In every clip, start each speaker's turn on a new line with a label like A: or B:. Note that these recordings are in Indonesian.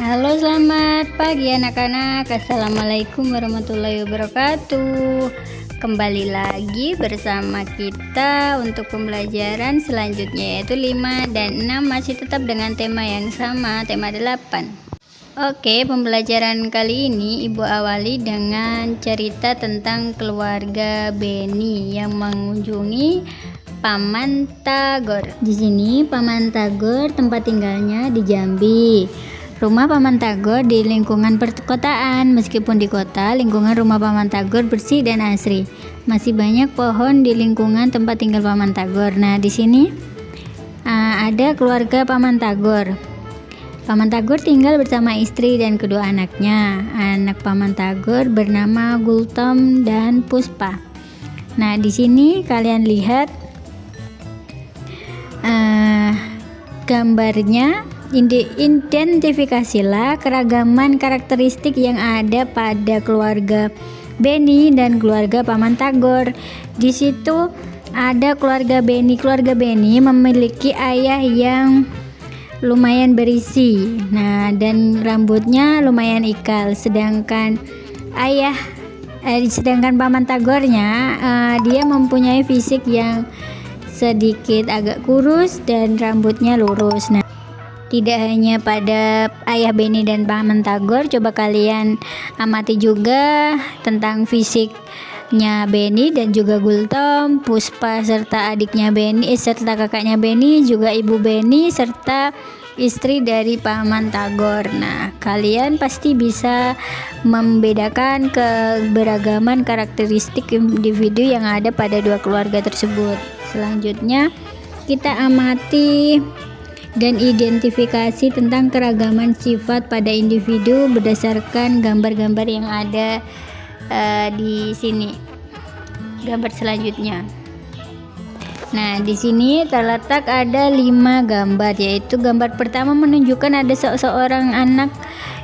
A: Halo, selamat pagi anak-anak. Assalamualaikum warahmatullahi wabarakatuh. Kembali lagi bersama kita untuk pembelajaran selanjutnya, yaitu 5 dan 6, masih tetap dengan tema yang sama, tema 8. Oke, pembelajaran kali ini Ibu awali dengan cerita tentang keluarga Beni yang mengunjungi Paman Tagor. Di sini Paman Tagor tempat tinggalnya di Jambi. Rumah Paman Tagor di lingkungan perkotaan. Meskipun di kota, lingkungan rumah Paman Tagor bersih dan asri. Masih banyak pohon di lingkungan tempat tinggal Paman Tagor. Nah, di sini ada keluarga Paman Tagor. Paman Tagor tinggal bersama istri dan kedua anaknya. Anak Paman Tagor bernama Gultom dan Puspa. Nah, di sini kalian lihat gambarnya. Identifikasilah keragaman karakteristik yang ada pada keluarga Beni dan keluarga Paman Tagor. Di situ ada keluarga Beni. Keluarga Beni memiliki ayah yang lumayan berisi, dan rambutnya lumayan ikal. Sedangkan Paman Tagornya dia mempunyai fisik yang sedikit agak kurus dan rambutnya lurus. Nah, tidak hanya pada ayah Beni dan Paman Tagor, coba kalian amati juga tentang fisiknya Beni dan juga Gultom, Puspa serta adiknya Beni serta kakaknya Beni, juga ibu Beni serta istri dari Paman Tagor. Nah, kalian pasti bisa membedakan keberagaman karakteristik individu yang ada pada dua keluarga tersebut. Selanjutnya kita amati dan identifikasi tentang keragaman sifat pada individu berdasarkan gambar-gambar yang ada di sini. Gambar selanjutnya. Nah, di sini terletak ada 5 gambar, yaitu gambar pertama menunjukkan ada seorang anak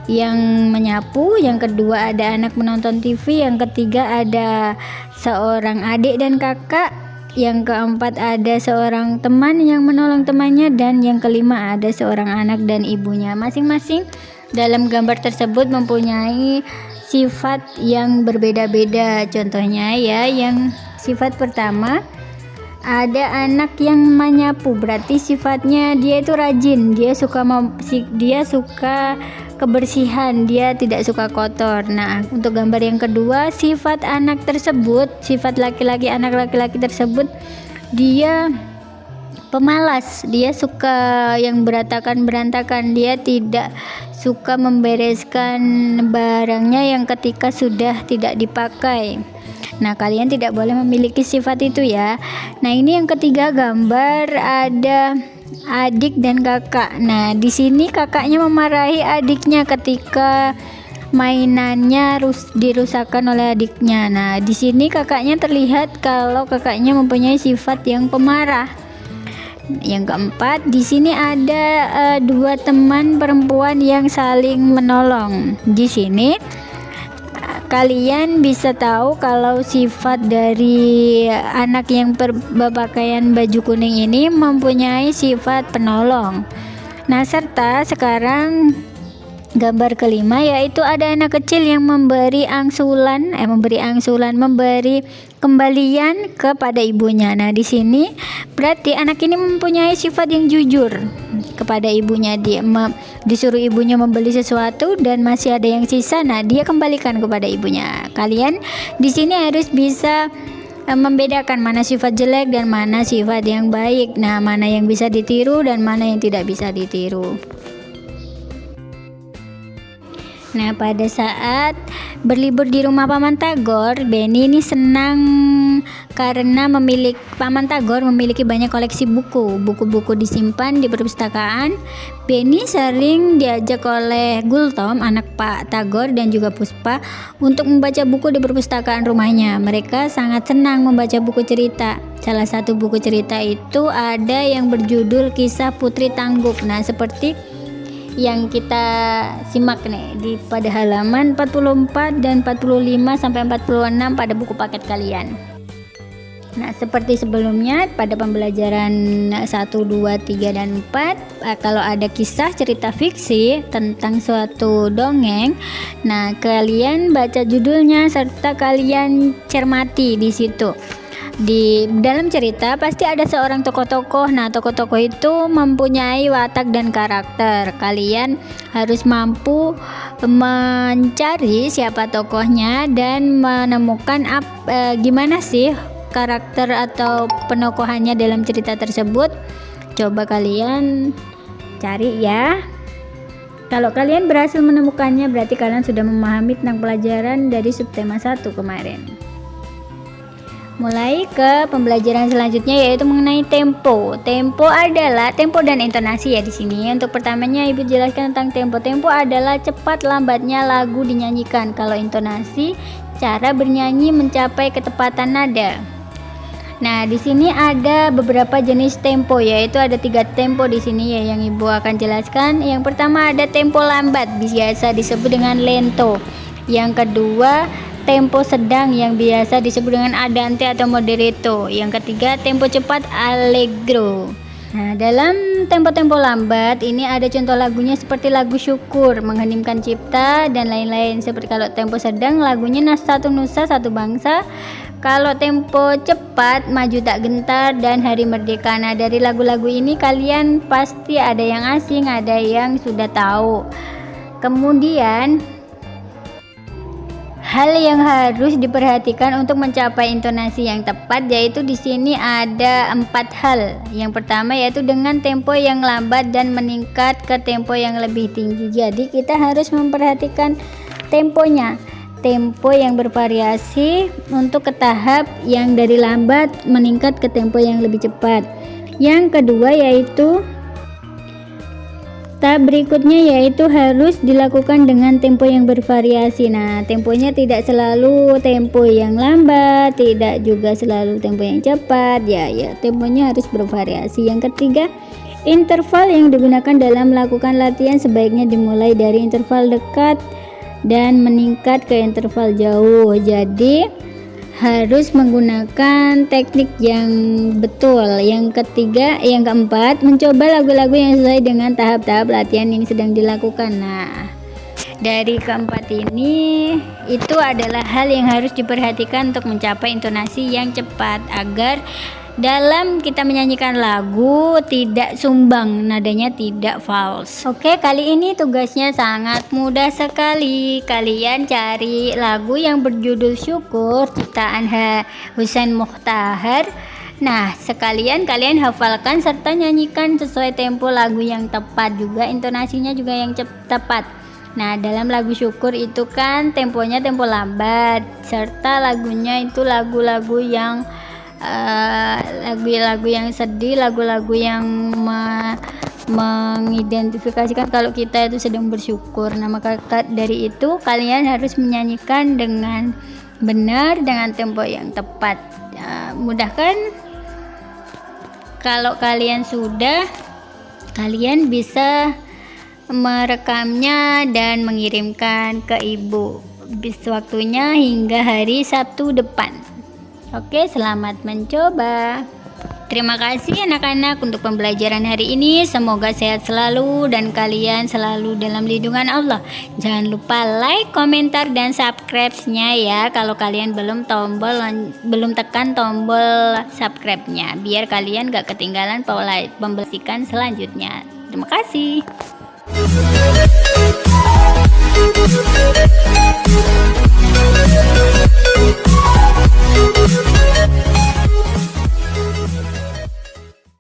A: yang menyapu, yang kedua ada anak menonton TV, yang ketiga ada seorang adik dan kakak, yang keempat ada seorang teman yang menolong temannya, dan yang kelima ada seorang anak dan ibunya. Masing-masing dalam gambar tersebut mempunyai sifat yang berbeda-beda. Contohnya ya, yang sifat pertama ada anak yang menyapu, berarti sifatnya dia itu rajin, dia suka kebersihan, dia tidak suka kotor. Nah, untuk gambar yang kedua, sifat anak tersebut, sifat anak laki-laki tersebut, dia pemalas, dia suka yang berantakan, dia tidak suka membereskan barangnya yang ketika sudah tidak dipakai. Nah, kalian tidak boleh memiliki sifat itu ya. Nah, ini yang ketiga gambar ada adik dan kakak. Nah, di sini kakaknya memarahi adiknya ketika mainannya dirusakkan oleh adiknya. Nah, di sini kakaknya terlihat kalau kakaknya mempunyai sifat yang pemarah. Yang keempat, di sini ada 2 teman perempuan yang saling menolong. Di sini kalian bisa tahu kalau sifat dari anak yang berpakaian baju kuning ini mempunyai sifat penolong. Nah, serta sekarang gambar kelima, yaitu ada anak kecil yang memberi kembalian kepada ibunya. Nah, di sini berarti anak ini mempunyai sifat yang jujur kepada ibunya. Dia disuruh ibunya membeli sesuatu dan masih ada yang sisa, nah dia kembalikan kepada ibunya. Kalian di sini harus bisa membedakan mana sifat jelek dan mana sifat yang baik. Nah, mana yang bisa ditiru dan mana yang tidak bisa ditiru. Nah, pada saat berlibur di rumah Paman Tagor, Beni ini senang karena Paman Tagor memiliki banyak koleksi buku-buku disimpan di perpustakaan. Beni sering diajak oleh Gultom, anak Pak Tagor, dan juga Puspa untuk membaca buku di perpustakaan rumahnya. Mereka sangat senang membaca buku cerita. Salah satu buku cerita itu ada yang berjudul Kisah Putri Tangguk. Nah, seperti yang kita simak nih pada halaman 44 dan 45 sampai 46 pada buku paket kalian. Nah, seperti sebelumnya pada pembelajaran 1, 2, 3, dan 4, kalau ada kisah cerita fiksi tentang suatu dongeng, nah kalian baca judulnya serta kalian cermati di situ. Di dalam cerita pasti ada seorang tokoh-tokoh. Nah, tokoh-tokoh itu mempunyai watak dan karakter. Kalian harus mampu mencari siapa tokohnya dan menemukan gimana sih karakter atau penokohannya dalam cerita tersebut. Coba kalian cari ya. Kalau kalian berhasil menemukannya, berarti kalian sudah memahami tentang pelajaran dari subtema 1 kemarin. Mulai ke pembelajaran selanjutnya, yaitu mengenai tempo. Tempo adalah tempo dan intonasi ya di sini. Untuk pertamanya Ibu jelaskan tentang tempo. Tempo adalah cepat lambatnya lagu dinyanyikan. Kalau intonasi, cara bernyanyi mencapai ketepatan nada. Nah, di sini ada beberapa jenis tempo, yaitu ada 3 tempo di sini ya yang Ibu akan jelaskan. Yang pertama ada tempo lambat, biasa disebut dengan lento. Yang kedua, tempo sedang yang biasa disebut dengan andante atau moderato. Yang ketiga, tempo cepat allegro. Nah, dalam tempo-tempo lambat ini ada contoh lagunya seperti lagu Syukur, Mengheningkan Cipta, dan lain-lain. Seperti kalau tempo sedang lagunya Satu Nusa Satu Bangsa. Kalau tempo cepat, Maju Tak Gentar, dan Hari Merdeka. Nah, dari lagu-lagu ini kalian pasti ada yang asing, ada yang sudah tahu. Kemudian hal yang harus diperhatikan untuk mencapai intonasi yang tepat, yaitu di sini ada 4 hal. Yang pertama yaitu dengan tempo yang lambat dan meningkat ke tempo yang lebih tinggi. Jadi kita harus memperhatikan temponya. Tempo yang bervariasi untuk ke tahap yang dari lambat meningkat ke tempo yang lebih cepat. Yang kedua yaitu tahap berikutnya yaitu harus dilakukan dengan tempo yang bervariasi. Nah, temponya tidak selalu tempo yang lambat, tidak juga selalu tempo yang cepat. Ya, temponya harus bervariasi. Yang ketiga, interval yang digunakan dalam melakukan latihan sebaiknya dimulai dari interval dekat dan meningkat ke interval jauh. Jadi harus menggunakan teknik yang betul. Yang keempat, mencoba lagu-lagu yang sesuai dengan tahap-tahap latihan yang sedang dilakukan. Nah, dari keempat ini itu adalah hal yang harus diperhatikan untuk mencapai intonasi yang cepat agar dalam kita menyanyikan lagu tidak sumbang, nadanya tidak false. Oke, kali ini tugasnya sangat mudah sekali. Kalian cari lagu yang berjudul Syukur ciptaan Husain Mokhtar. Nah, sekalian kalian hafalkan serta nyanyikan sesuai tempo lagu yang tepat, juga intonasinya juga yang tepat. Nah, dalam lagu Syukur itu kan temponya tempo lambat, serta lagunya itu lagu-lagu yang lagu-lagu yang sedih, lagu-lagu yang mengidentifikasikan kalau kita itu sedang bersyukur. Nah, maka dari itu kalian harus menyanyikan dengan benar dengan tempo yang tepat. Mudah kan? Kalau kalian sudah, kalian bisa merekamnya dan mengirimkan ke Ibu. Bis waktunya hingga hari Sabtu depan. Oke, selamat mencoba. Terima kasih anak-anak untuk pembelajaran hari ini. Semoga sehat selalu dan kalian selalu dalam lindungan Allah. Jangan lupa like, komentar, dan subscribe-nya ya. Kalau kalian belum tekan tombol subscribe-nya, biar kalian gak ketinggalan pembelajaran selanjutnya. Terima kasih.